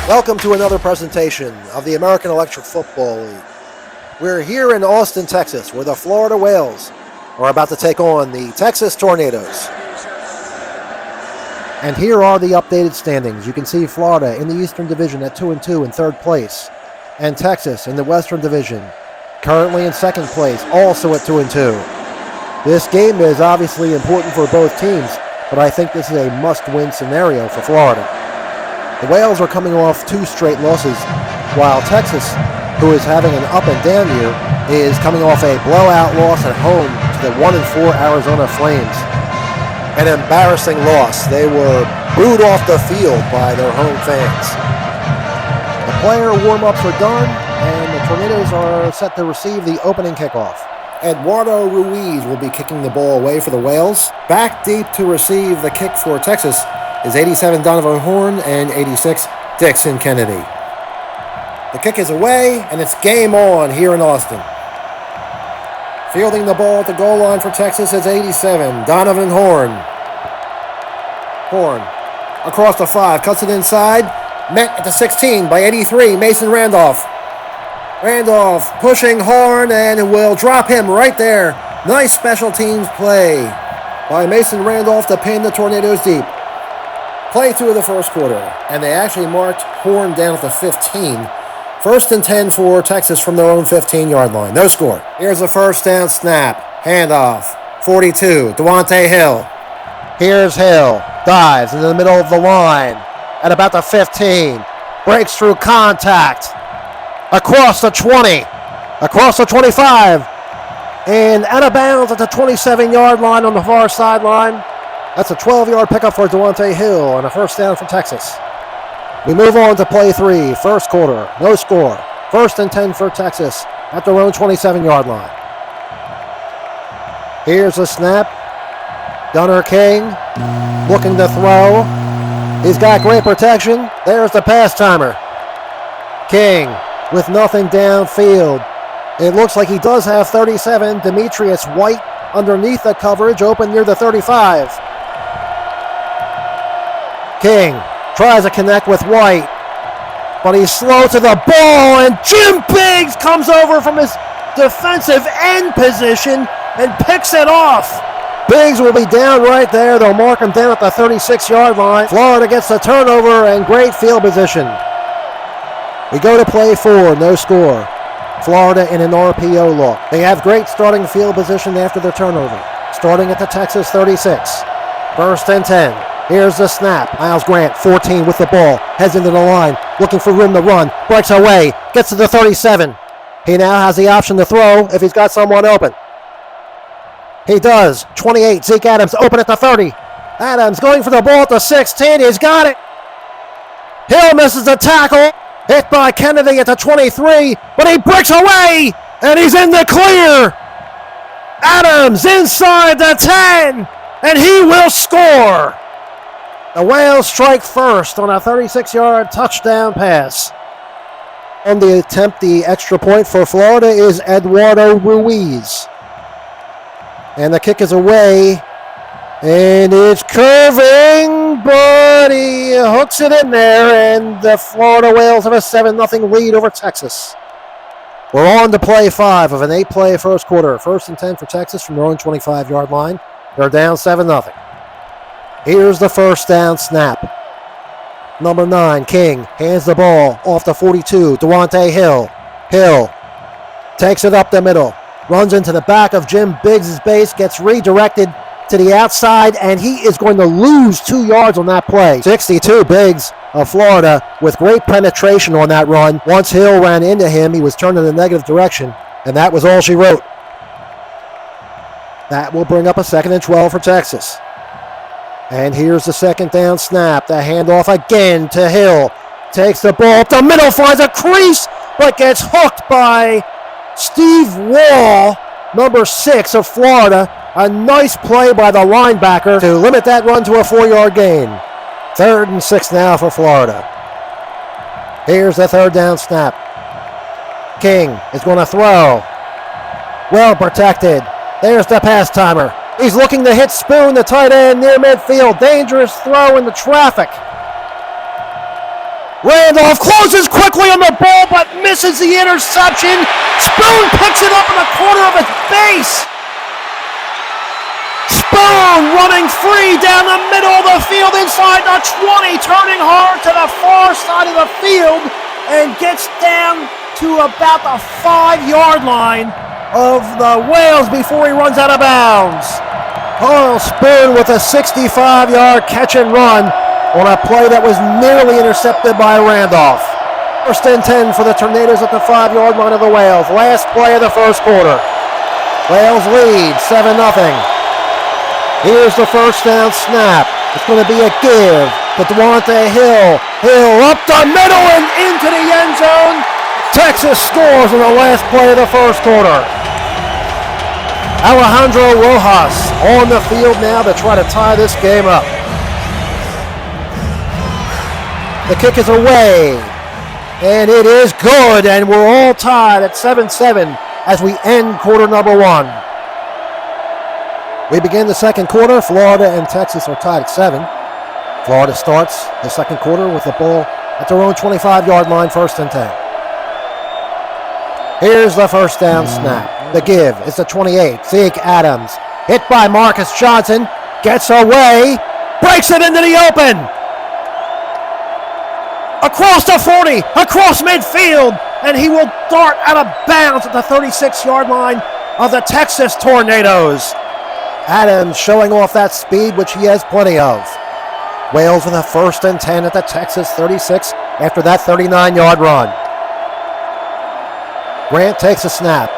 Welcome to another presentation of the American Electric Football League. We're here in Austin, Texas, where the Florida Whales are about to take on the Texas Tornadoes. And here are the updated standings. You can see Florida in the Eastern Division at 2-2 in third place, and Texas in the Western Division, currently in second place, also at 2-2. This game is obviously important for both teams, but I think this is a must-win scenario for Florida. The Whales are coming off 2 straight losses, while Texas, who is having an up and down year, is coming off a blowout loss at home to the 1-4 Arizona Flames. An embarrassing loss. They were booed off the field by their home fans. The player warm-ups are done, and the Tornadoes are set to receive the opening kickoff. Eduardo Ruiz will be kicking the ball away for the Whales. Back deep to receive the kick for Texas is 87 Donovan Horn and 86 Dixon Kennedy. The kick is away, and it's game on here in Austin. Fielding the ball at the goal line for Texas is 87 Donovan Horn. Horn across the 5, cuts it inside, met at the 16 by 83 Mason Randolph. Randolph pushing Horn and will drop him right there. Nice special teams play by Mason Randolph to pin the Tornadoes deep. Play through the first quarter, and they actually marked Horn down at the 15. First and 10 for Texas from their own 15-yard line. No score. Here's a first down snap. Handoff. 42, Dewante Hill. Here's Hill. Dives into the middle of the line at about the 15. Breaks through contact. Across the 20. Across the 25. And out of bounds at the 27-yard line on the far sideline. That's a 12-yard pickup for Dewante Hill and a first down for Texas. We move on to play 3, first quarter, no score. First and 10 for Texas at their own 27-yard line. Here's a snap. Gunnar King looking to throw. He's got great protection. There's the pass timer. King with nothing downfield. It looks like he does have 37, Demetrius White, underneath the coverage, open near the 35. King tries to connect with White, but he's slow to the ball, and Jim Biggs comes over from his defensive end position and picks it off. Biggs will be down right there. They'll mark him down at the 36-yard line. Florida gets the turnover and great field position. We go to play 4, no score. Florida in an RPO look. They have great starting field position after the turnover. Starting at the Texas 36. First and 10. Here's the snap. Miles Grant, 14 with the ball. Heads into the line, looking for room to run. Breaks away, gets to the 37. He now has the option to throw if he's got someone open. He does. 28, Zeke Adams open at the 30. Adams going for the ball at the 16. He's got it. Hill misses the tackle. Hit by Kennedy at the 23, but he breaks away, and he's in the clear. Adams inside the 10, and he will score. The Whales strike first on a 36-yard touchdown pass. On the attempt, the extra point for Florida is Eduardo Ruiz. And the kick is away, and it's curving, but he hooks it in there, and the Florida Whales have a 7-0 lead over Texas. We're on to play 5 of an 8-play first quarter. First and 10 for Texas from their own 25-yard line. They're down 7-0. Here's the first down snap. Number 9, King, hands the ball off the 42, Dewante Hill. Hill takes it up the middle, runs into the back of Jim Biggs' base, gets redirected to the outside, and he is going to lose 2 yards on that play. 62, Biggs of Florida with great penetration on that run. Once Hill ran into him, he was turned in the negative direction, and that was all she wrote. That will bring up a 2nd and 12 for Texas. And here's the second down snap. The handoff again to Hill. Takes the ball up the middle, finds a crease, but gets hooked by Steve Wall, number 6 of Florida. A nice play by the linebacker to limit that run to a 4-yard gain. 3rd and 6 now for Florida. Here's the third down snap. King is going to throw. Well protected. There's the pass timer. He's looking to hit Spoon, the tight end, near midfield. Dangerous throw into traffic. Randolph closes quickly on the ball, but misses the interception. Spoon picks it up in the corner of its base. Spoon running free down the middle of the field inside the 20, turning hard to the far side of the field and gets down to about the 5-yard line of the Whales before he runs out of bounds. Carl Spoon with a 65-yard catch and run on a play that was nearly intercepted by Randolph. First and 10 for the Tornadoes at the 5-yard line of the Whales. Last play of the first quarter. Whales lead 7-0. Here's the first down snap. It's going to be a give to Devontae Hill. Hill up the middle and into the end zone. Texas scores in the last play of the first quarter. Alejandro Rojas on the field now to try to tie this game up. The kick is away, and it is good, and we're all tied at 7-7 as we end quarter number one. We begin the second quarter. Florida and Texas are tied at 7. Florida starts the second quarter with the ball at their own 25-yard line, first and 10. Here's the first down snap. The give is the 28. Zeke Adams, hit by Marcus Johnson, gets away, breaks it into the open. Across the 40, across midfield, and he will dart out of bounds at the 36-yard line of the Texas Tornadoes. Adams showing off that speed, which he has plenty of. Whales with a first and 10 at the Texas 36 after that 39-yard run. Grant takes a snap.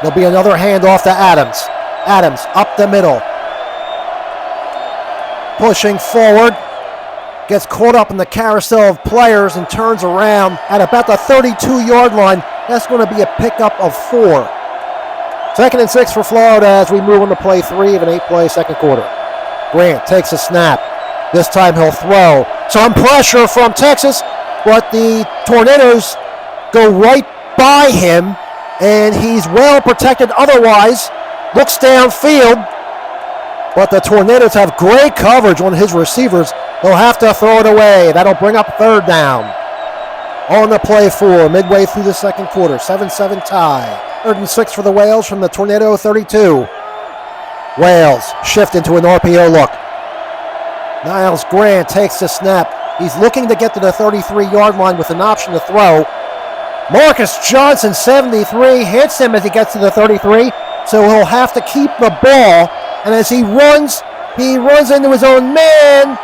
There'll be another handoff to Adams. Adams up the middle. Pushing forward. Gets caught up in the carousel of players and turns around at about the 32-yard line. That's going to be a pickup of 4. Second and 6 for Florida as we move on to play 3 of an 8-play second quarter. Grant takes a snap. This time he'll throw. Some pressure from Texas, but the Tornadoes go right by him, and he's well protected otherwise. Looks downfield, but the Tornadoes have great coverage on his receivers. He'll have to throw it away. That'll bring up third down. On the play 4, midway through the second quarter, 7-7 tie. Third and 6 for the Whales from the Tornado 32. Whales shift into an RPO look. Niles Grant takes the snap. He's looking to get to the 33-yard line with an option to throw. Marcus Johnson, 73, hits him as he gets to the 33, so he'll have to keep the ball. And as he runs into his own man,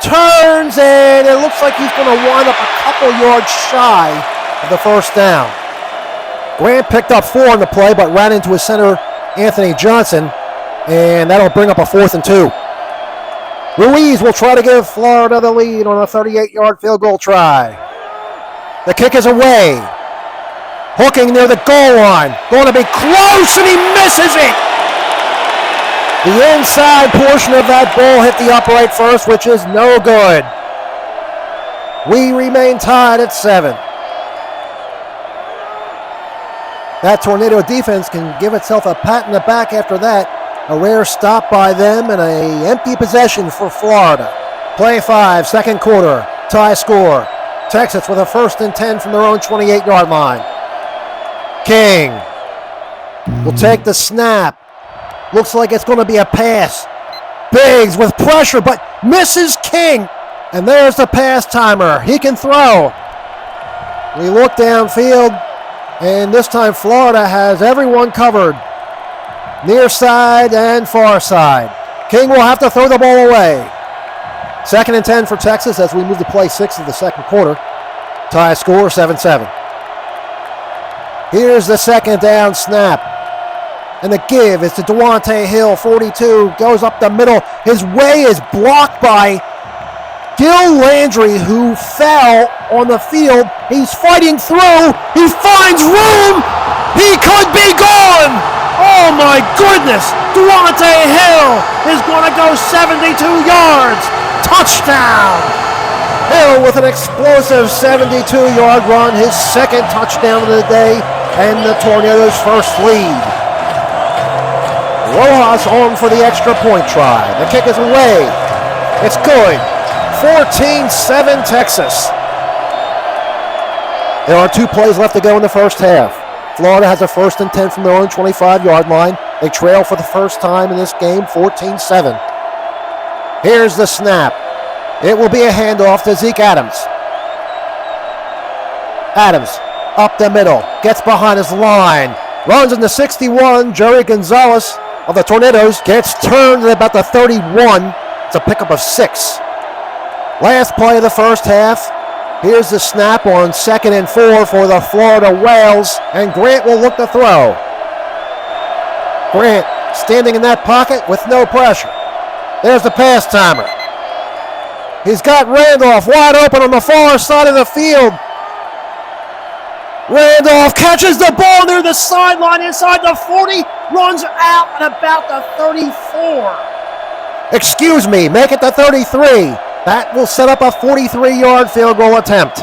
turns, and it looks like he's going to wind up a couple yards shy of the first down. Grant picked up 4 on the play, but ran into his center, Anthony Johnson, and that'll bring up a 4th and 2. Ruiz will try to give Florida the lead on a 38-yard field goal try. The kick is away. Hooking near the goal line. Going to be close, and he misses it. The inside portion of that ball hit the upright first, which is no good. We remain tied at 7. That Tornado defense can give itself a pat in the back after that. A rare stop by them and an empty possession for Florida. Play 5, second quarter, tie score. Texas with a first and 10 from their own 28-yard line. King will take the snap. Looks like it's going to be a pass. Biggs with pressure, but misses King. And there's the pass timer. He can throw. We look downfield, and this time Florida has everyone covered. Near side and far side. King will have to throw the ball away. Second and 10 for Texas as we move to play 6 of the second quarter. Tie score 7-7. Here's the second down snap. And the give is to Devontae Hill, 42, goes up the middle. His way is blocked by Gil Landry, who fell on the field. He's fighting through. He finds room. He could be gone. Oh, my goodness. Devontae Hill is going to go 72 yards. Touchdown. Hill with an explosive 72-yard run, his second touchdown of the day, and the Tornadoes' first lead. Rojas on for the extra point try. The kick is away. It's good. 14-7 Texas. There are 2 plays left to go in the first half. Florida has a 1st and 10 from their own 25-yard line. They trail for the first time in this game, 14-7. Here's the snap. It will be a handoff to Zeke Adams. Adams up the middle, gets behind his line, runs in the 61. Joey Gonzalez of the Tornadoes gets turned at about the 31. It's a pickup of 6. Last play of the first half. Here's the snap on 2nd and 4 for the Florida Whales, and Grant will look to throw. Grant standing in that pocket with no pressure. There's the pass timer. He's got Randolph wide open on the far side of the field. Randolph catches the ball near the sideline inside the 40, runs out at about the 34. Excuse me, make it the 33. That will set up a 43-yard field goal attempt.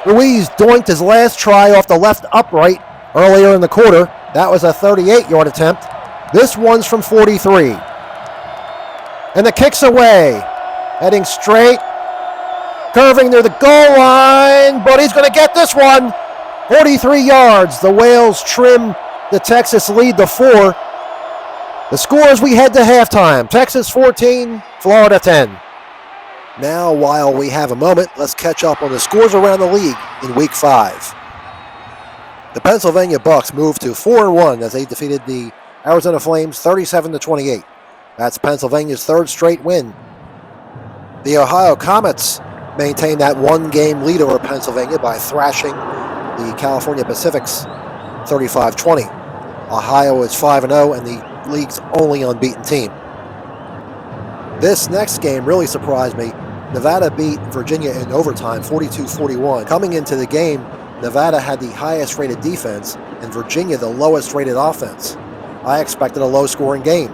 Ruiz doinked his last try off the left upright earlier in the quarter. That was a 38-yard attempt. This one's from 43. And the kick's away. Heading straight. Curving near the goal line, but he's going to get this one. 43 yards. The Whales trim the Texas lead to 4. The score as we head to halftime. Texas 14, Florida 10. Now, while we have a moment, let's catch up on the scores around the league in Week 5. The Pennsylvania Bucks moved to 4-1 as they defeated the Arizona Flames 37-28. That's Pennsylvania's 3rd straight win. The Ohio Comets maintained that 1-game lead over Pennsylvania by thrashing the California Pacifics 35-20. Ohio is 5-0 and the league's only unbeaten team. This next game really surprised me. Nevada beat Virginia in overtime 42-41. Coming into the game, Nevada had the highest rated defense and Virginia the lowest rated offense. I expected a low-scoring game,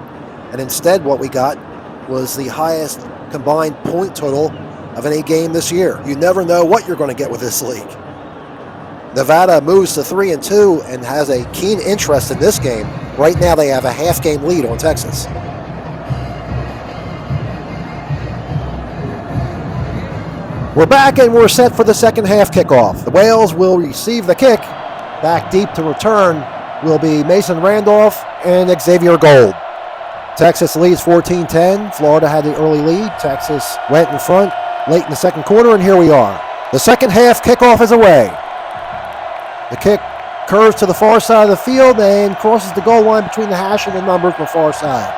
and instead what we got was the highest combined point total of any game this year. You never know what you're going to get with this league. Nevada moves to 3-2 and has a keen interest in this game. Right now they have a half-game lead on Texas. We're back and we're set for the second half kickoff. The Whales will receive the kick. Back deep to return will be Mason Randolph and Xavier Gold. Texas leads 14-10. Florida had the early lead. Texas went in front late in the second quarter, and here we are. The second half kickoff is away. The kick curves to the far side of the field and crosses the goal line between the hash and the numbers on the far side.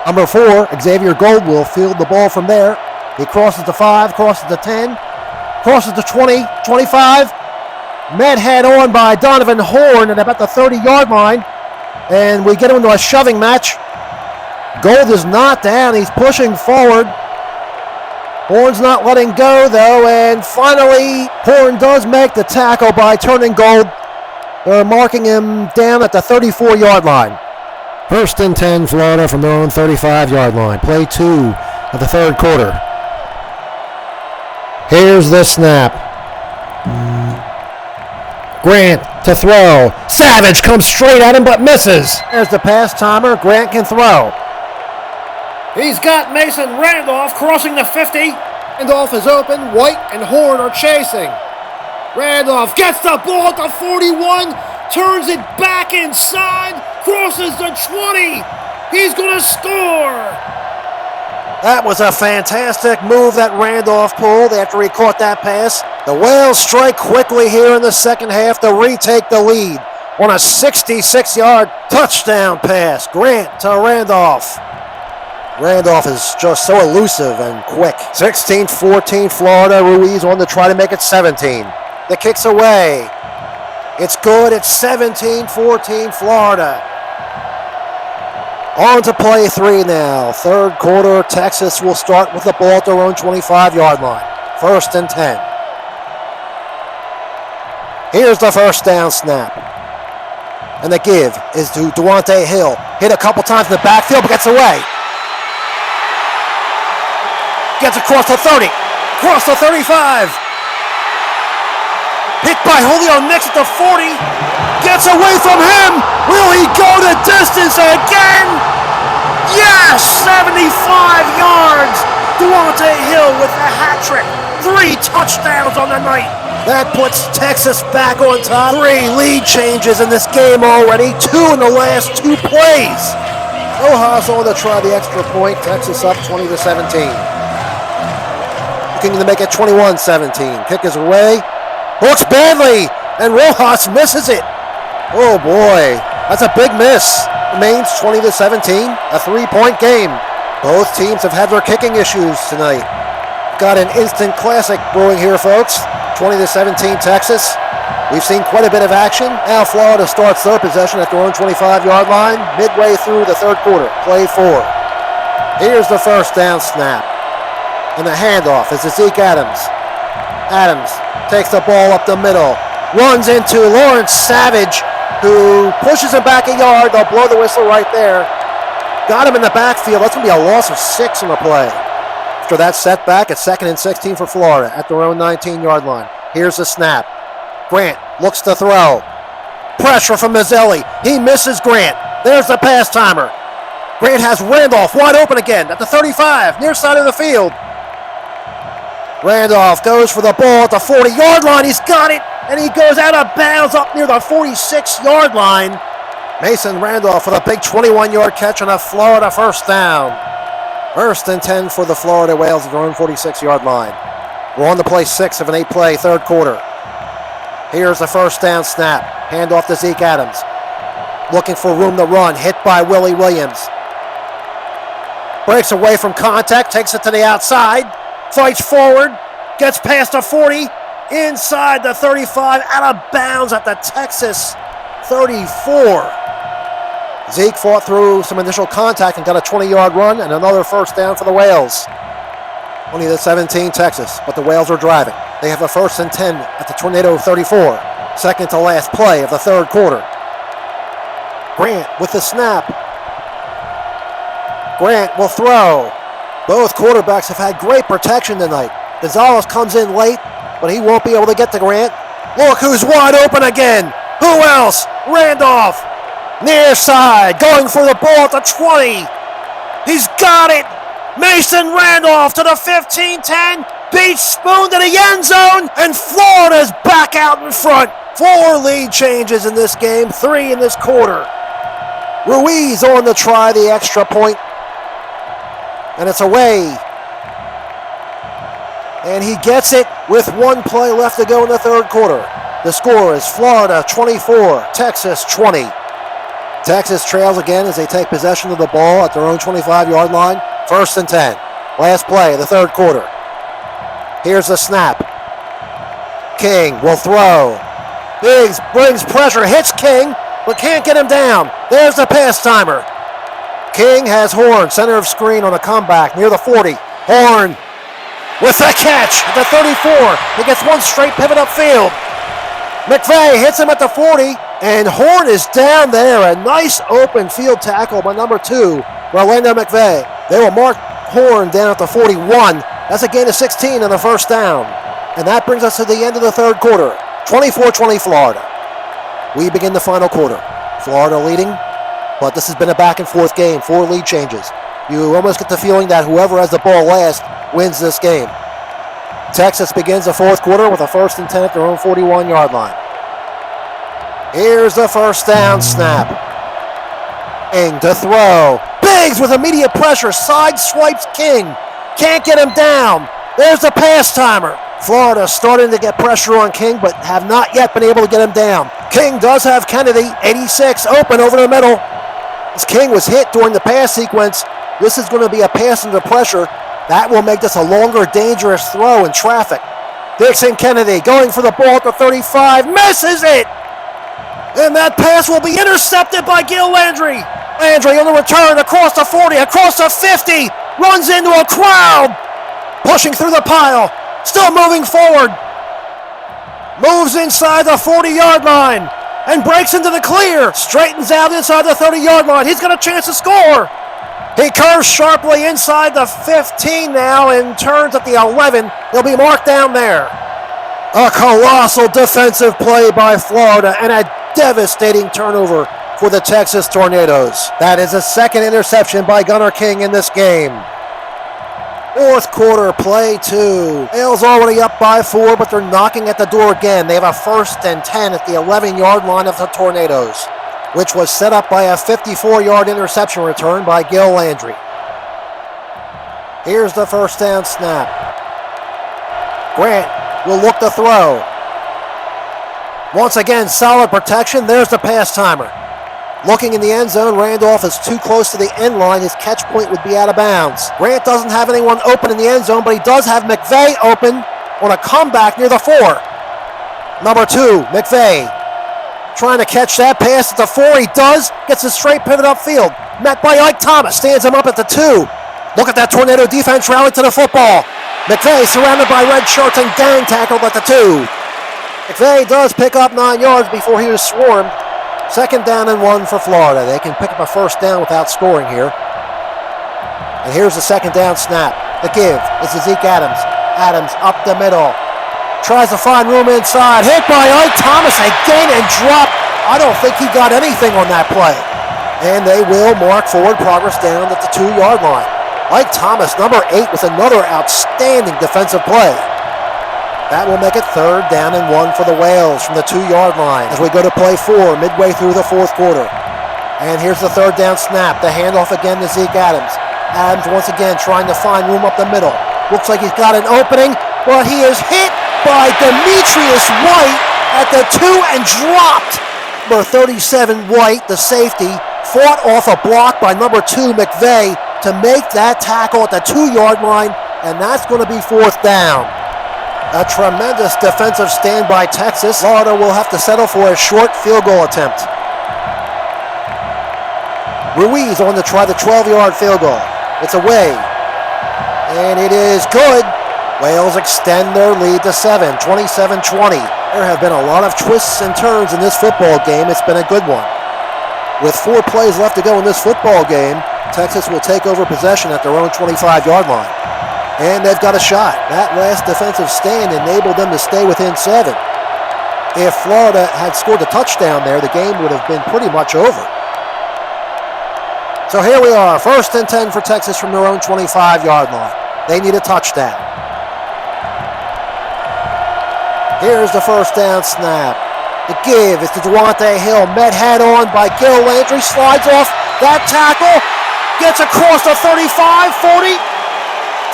Number 4, Xavier Gold will field the ball from there. He crosses the 5, crosses the 10, crosses the 20, 25. Met head on by Donovan Horn at about the 30-yard line. And we get into a shoving match. Gold is not down. He's pushing forward. Horn's not letting go, though. And finally, Horn does make the tackle by turning Gold. They're marking him down at the 34-yard line. 1st and 10, Florida from their own 35-yard line. Play 2 of the 3rd quarter. Here's the snap. Grant to throw. Savage comes straight at him but misses. There's the pass timer. Grant can throw. He's got Mason Randolph crossing the 50. Randolph is open. White and Horn are chasing. Randolph gets the ball at the 41. Turns it back inside. Crosses the 20. He's going to score. That was a fantastic move that Randolph pulled after he caught that pass. The Whales strike quickly here in the second half to retake the lead on a 66-yard touchdown pass. Grant to Randolph. Randolph is just so elusive and quick. 16-14 Florida. Ruiz on to try to make it 17. The kick's away. It's good. It's 17-14 Florida. On to play 3 now. 3rd quarter, Texas will start with the ball at their own 25-yard line. 1st and 10. Here's the first down snap. And the give is to Duante Hill. Hit a couple times in the backfield, but gets away. Gets across the 30. Across the 35. Hit by Julio Nix at the 40. Gets away from him. Will he go the distance again? Yes! 75 yards. Duante Hill with a hat trick. 3 touchdowns on the night. That puts Texas back on top. 3 lead changes in this game already. 2 in the last 2 plays. Rojas on to try the extra point. Texas up 20-17. Looking to make it 21-17. Kick is away. Hooks badly. And Rojas misses it. Oh boy. That's a big miss. Remains 20-17. A 3-point game. Both teams have had their kicking issues tonight. Got an instant classic brewing here, folks. 20-17 Texas. We've seen quite a bit of action. Now Florida starts their possession at their own 25-yard line, midway through the third quarter. Play 4. Here's the first down snap. And the handoff is to Zeke Adams. Adams takes the ball up the middle. Runs into Lawrence Savage, who pushes him back a yard. They'll blow the whistle right there. Got him in the backfield. That's going to be a loss of 6 on the play. After that setback, it's 2nd and 16 for Florida at their own 19-yard line. Here's the snap. Grant looks to throw. Pressure from Mazzelli. He misses Grant. There's the pass timer. Grant has Randolph wide open again at the 35, near side of the field. Randolph goes for the ball at the 40-yard line. He's got it, and he goes out of bounds up near the 46-yard line. Mason Randolph with a big 21-yard catch on a Florida first down. 1st and 10 for the Florida Whales at their own 46-yard line. We're on to play 6 of an 8-play third quarter. Here's the first down snap. Handoff to Zeke Adams. Looking for room to run. Hit by Willie Williams. Breaks away from contact. Takes it to the outside. Fights forward. Gets past the 40. Inside the 35. Out of bounds at the Texas 34. Zeke fought through some initial contact and got a 20-yard run and another first down for the Whales. 20-17 Texas, but the Whales are driving. They have a 1st and 10 at the Tornado 34. Second to last play of the third quarter. Grant with the snap. Grant will throw. Both quarterbacks have had great protection tonight. Gonzalez comes in late, but he won't be able to get to Grant. Look who's wide open again. Who else? Randolph. Near side, going for the ball at the 20. He's got it. Mason Randolph to the 15-10. Beats Spoon to the end zone. And Florida's back out in front. 4 lead changes in this game, 3 in this quarter. Ruiz on to try the extra point. And it's away. And he gets it with 1 play left to go in the third quarter. The score is Florida 24, Texas 20. Texas trails again as they take possession of the ball at their own 25-yard line. 1st and 10. Last play of the third quarter. Here's the snap. King will throw. Biggs brings pressure, hits King, but can't get him down. There's the pass timer. King has Horn, center of screen on a comeback near the 40. Horn with the catch at the 34. He gets 1 straight pivot upfield. McVay hits him at the 40. And Horn is down there. A nice open field tackle by number 2, Orlando McVay. They will mark Horn down at the 41. That's a gain of 16 on the first down. And that brings us to the end of the third quarter. 24-20 Florida. We begin the final quarter. Florida leading, but this has been a back and forth game. 4 lead changes. You almost get the feeling that whoever has the ball last wins this game. Texas begins the fourth quarter with a 1st and 10 at their own 41-yard line. Here's the first down snap. King to throw. Biggs with immediate pressure. Side swipes King. Can't get him down. There's the pass timer. Florida starting to get pressure on King, but have not yet been able to get him down. King does have Kennedy, 86, open over the middle. As King was hit during the pass sequence, this is going to be a pass under pressure. That will make this a longer, dangerous throw in traffic. Dixon Kennedy going for the ball at the 35. Misses it! And that pass will be intercepted by Gil Landry. Landry on the return across the 40, across the 50. Runs into a crowd. Pushing through the pile. Still moving forward. Moves inside the 40-yard line. And breaks into the clear. Straightens out inside the 30-yard line. He's got a chance to score. He curves sharply inside the 15 now and turns at the 11. He'll be marked down there. A colossal defensive play by Florida and a devastating turnover for the Texas Tornadoes. That is a second interception by Gunnar King in this game. Fourth quarter, play 2. Wales already up by 4, but they're knocking at the door again. They have a 1st and 10 at the 11-yard line of the Tornadoes, which was set up by a 54-yard interception return by Gil Landry. Here's the first down snap. Grant will look to throw. Once again, solid protection. There's the pass timer. Looking in the end zone, Randolph is too close to the end line. His catch point would be out of bounds. Grant doesn't have anyone open in the end zone, but he does have McVay open on a comeback near the 4. Number 2, McVay. Trying to catch that pass at the 4. He does. Gets a straight pivot upfield. Met by Ike Thomas. Stands him up at the 2. Look at that Tornado defense rally to the football. McVay surrounded by red shirts and gang tackled at the 2. McVay does pick up 9 yards before he was swarmed. 2nd down and 1 for Florida. They can pick up a 1st down without scoring here. And here's the 2nd down snap. The give is to Zeke Adams. Adams up the middle. Tries to find room inside. Hit by Ike Thomas again and dropped. I don't think he got anything on that play. And they will mark forward progress down at the 2-yard line. Ike Thomas, number 8, with another outstanding defensive play. That will make it 3rd down and 1 for the Whales from the 2-yard line as we go to play 4 midway through the 4th quarter. And here's the 3rd down snap. The handoff again to Zeke Adams. Adams once again trying to find room up the middle. Looks like he's got an opening, but he is hit by Demetrius White at the 2 and dropped. Number 37 White, the safety, fought off a block by number 2 McVay to make that tackle at the 2-yard line, and that's going to be 4th down. A tremendous defensive stand by Texas. Florida will have to settle for a short field goal attempt. Ruiz on to try the 12-yard field goal. It's away, and it is good. Wales extend their lead to 7, 27-20. There have been a lot of twists and turns in this football game. It's been a good one. With 4 plays left to go in this football game, Texas will take over possession at their own 25-yard line. And they've got a shot. That last defensive stand enabled them to stay within 7. If Florida had scored a touchdown there, the game would have been pretty much over. So here we are, 1st and 10 for Texas from their own 25-yard line. They need a touchdown. Here's the 1st down snap. The give is to Duante Hill, met head on by Gil Landry, slides off that tackle, gets across the 35, 40,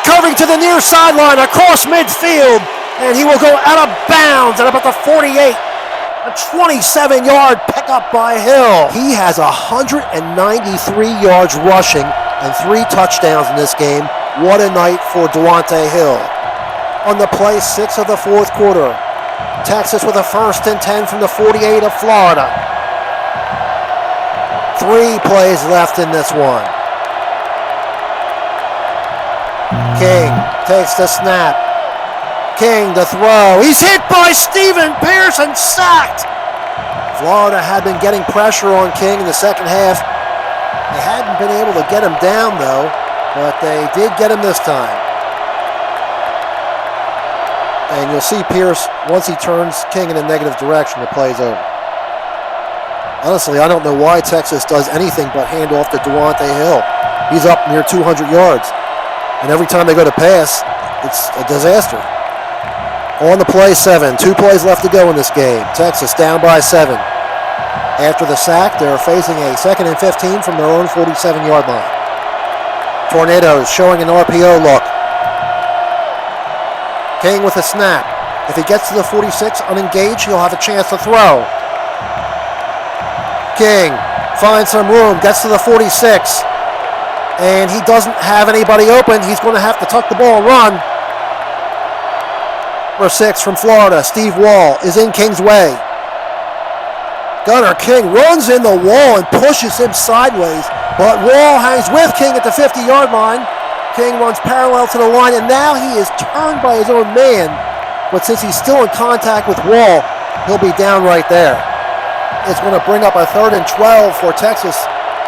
covering to the near sideline, across midfield, and he will go out of bounds at about the 48. A 27-yard pickup by Hill. He has 193 yards rushing and 3 touchdowns in this game. What a night for Duante Hill. On the play 6 of the 4th quarter, Texas with a 1st and 10 from the 48 of Florida. 3 plays left in this one. King takes the snap. King to throw. He's hit by Stephen Pierce and sacked. Florida had been getting pressure on King in the 2nd half. They hadn't been able to get him down though, but they did get him this time. And you'll see Pierce, once he turns King in a negative direction, the play's over. Honestly, I don't know why Texas does anything but hand off to Duante Hill. He's up near 200 yards. And every time they go to pass, it's a disaster. On the play 7, 2 plays left to go in this game. Texas down by 7. After the sack, they're facing a 2nd and 15 from their own 47-yard line. Tornadoes showing an RPO look. King with a snap. If he gets to the 46 unengaged, he'll have a chance to throw. King finds some room, gets to the 46, and he doesn't have anybody open. He's going to have to tuck the ball and run. Number 6 from Florida, Steve Wall, is in King's way. Gunnar King runs in the wall and pushes him sideways, but Wall hangs with King at the 50-yard line. King runs parallel to the line, and now he is turned by his own man. But since he's still in contact with Wall, he'll be down right there. It's going to bring up a 3rd and 12 for Texas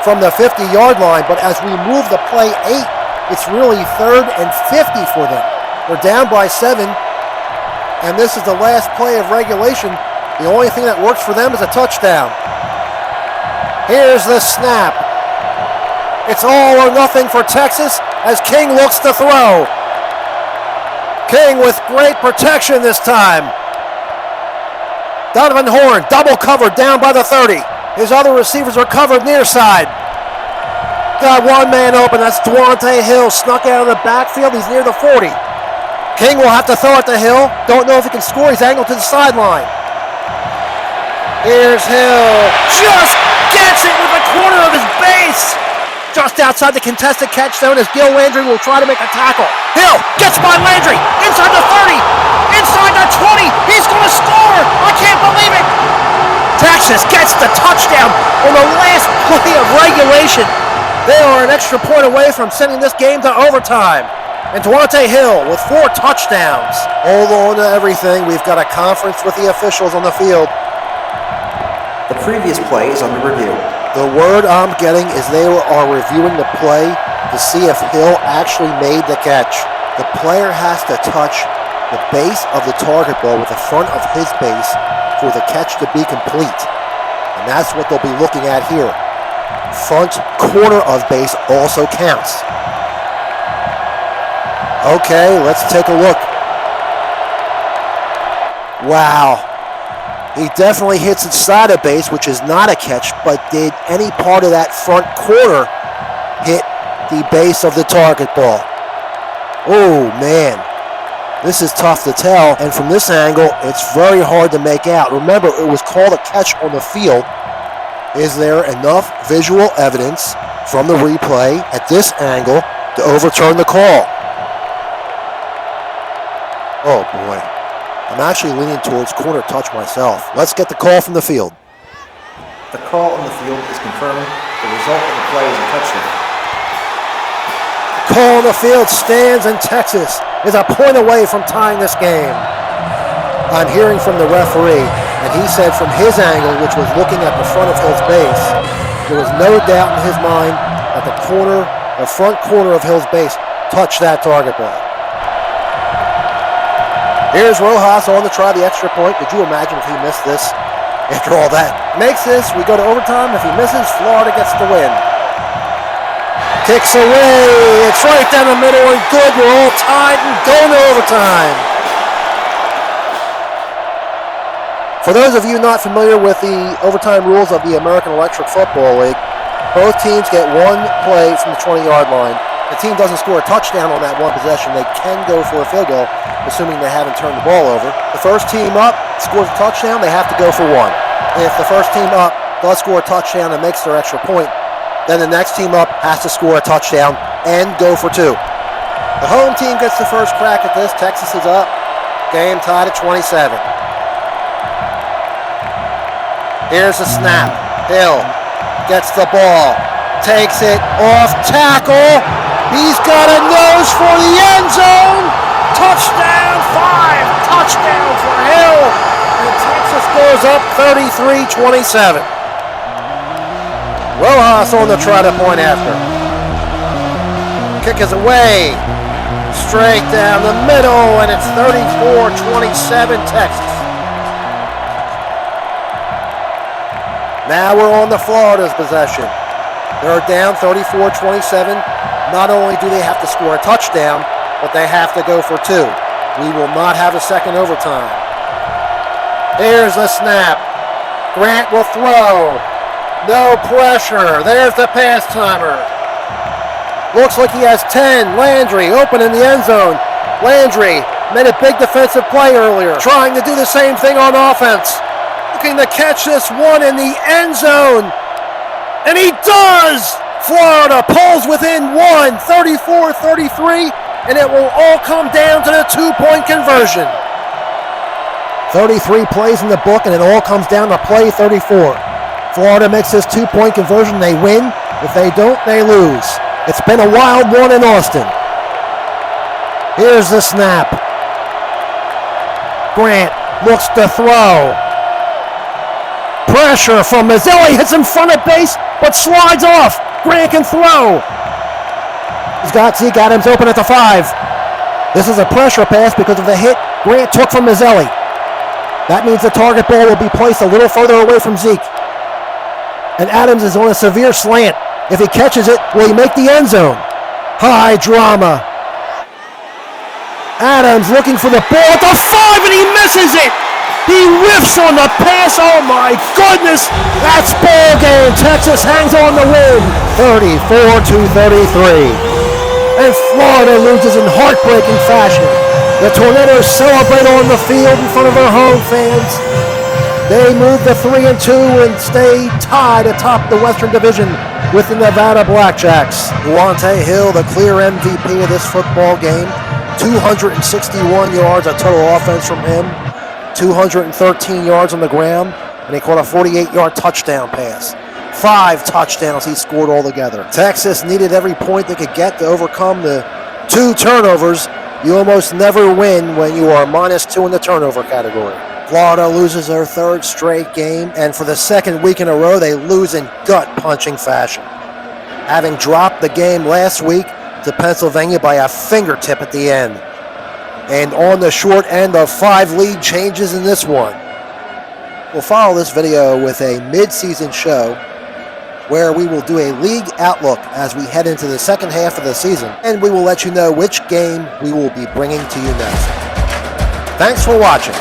from the 50-yard line. But as we move the play 8, it's really 3rd and 50 for them. They're down by 7, and this is the last play of regulation. The only thing that works for them is a touchdown. Here's the snap. It's all or nothing for Texas as King looks to throw. King with great protection this time. Donovan Horn, double covered down by the 30. His other receivers are covered near side. Got one man open, that's Duante Hill, snuck out of the backfield, he's near the 40. King will have to throw it to Hill. Don't know if he can score, he's angled to the sideline. Here's Hill, just gets it with the corner of his base. Just outside the contested catch zone as Gil Landry will try to make a tackle. Hill gets by Landry, inside the 30, inside the 20, he's going to score! I can't believe it! Texas gets the touchdown on the last play of regulation. They are an extra point away from sending this game to overtime. And Duante Hill with 4 touchdowns. Hold on to everything, we've got a conference with the officials on the field. The previous play is under review. The word I'm getting is they are reviewing the play to see if Hill actually made the catch. The player has to touch the base of the target ball with the front of his base for the catch to be complete. And that's what they'll be looking at here. Front corner of base also counts. Okay, let's take a look. Wow. He definitely hits inside of base, which is not a catch, but did any part of that front corner hit the base of the target ball? Oh, man. This is tough to tell, and from this angle, it's very hard to make out. Remember, it was called a catch on the field. Is there enough visual evidence from the replay at this angle to overturn the call? Oh, boy. I'm actually leaning towards corner touch myself. Let's get the call from the field. The call on the field is confirmed. The result of the play is a touchdown. The call on the field stands, and Texas is a point away from tying this game. I'm hearing from the referee, and he said from his angle, which was looking at the front of Hill's base, there was no doubt in his mind that the front corner of Hill's base touched that target ball. Here's Rojas on to try the extra point. Could you imagine if he missed this? After all that. Makes this, we go to overtime. If he misses, Florida gets the win. Kicks away. It's right down the middle and good. We're all tied and going to overtime. For those of you not familiar with the overtime rules of the American Electric Football League, both teams get one play from the 20-yard line. The team doesn't score a touchdown on that one possession. They can go for a field goal, assuming they haven't turned the ball over. The first team up scores a touchdown, they have to go for one. If the first team up does score a touchdown and makes their extra point, then the next team up has to score a touchdown and go for 2. The home team gets the first crack at this. Texas is up. Game tied at 27. Here's the snap. Hill gets the ball, takes it off tackle. He's got a nose for the end zone. Touchdown, 5 touchdowns for Hill. And Texas goes up 33-27. Rojas on the try to point after. Kick is away. Straight down the middle, and it's 34-27 Texas. Now we're on the Florida's possession. They're down 34-27. Not only do they have to score a touchdown, but they have to go for 2. We will not have a second overtime. Here's the snap. Grant will throw. No pressure. There's the pass timer. Looks like he has 10. Landry open in the end zone. Landry made a big defensive play earlier, trying to do the same thing on offense. Looking to catch this one in the end zone. And he does! Florida pulls within 1, 34-33, and it will all come down to the 2-point conversion. 33 plays in the book, and it all comes down to play 34. Florida makes this 2-point conversion, they win. If they don't, they lose. It's been a wild one in Austin. Here's the snap. Grant looks to throw. Pressure from Mazzilli, hits in front of base, but slides off. Grant can throw. He's got Zeke Adams open at the 5. This is a pressure pass because of the hit Grant took from Mazzilli. That means the target ball will be placed a little further away from Zeke. And Adams is on a severe slant. If he catches it, will he make the end zone? High drama. Adams looking for the ball at the 5, and he misses it. He whiffs on the pass. Oh my goodness, that's ball game. Texas hangs on the win, 34-33. And Florida loses in heartbreaking fashion. The Tornadoes celebrate on the field in front of their home fans. They move to 3-2 and stay tied atop the Western Division with the Nevada Blackjacks. Duante Hill, the clear MVP of this football game. 261 yards of total offense from him. 213 yards on the ground. And he caught a 48-yard touchdown pass. 5 touchdowns he scored altogether. Texas needed every point they could get to overcome the 2 turnovers. You almost never win when you are -2 in the turnover category. Florida loses their 3rd straight game, and for the 2nd week in a row, they lose in gut-punching fashion, having dropped the game last week to Pennsylvania by a fingertip at the end. And on the short end of 5 lead changes in this one. We'll follow this video with a mid-season show where we will do a league outlook as we head into the second half of the season, and we will let you know which game we will be bringing to you next. Thanks for watching.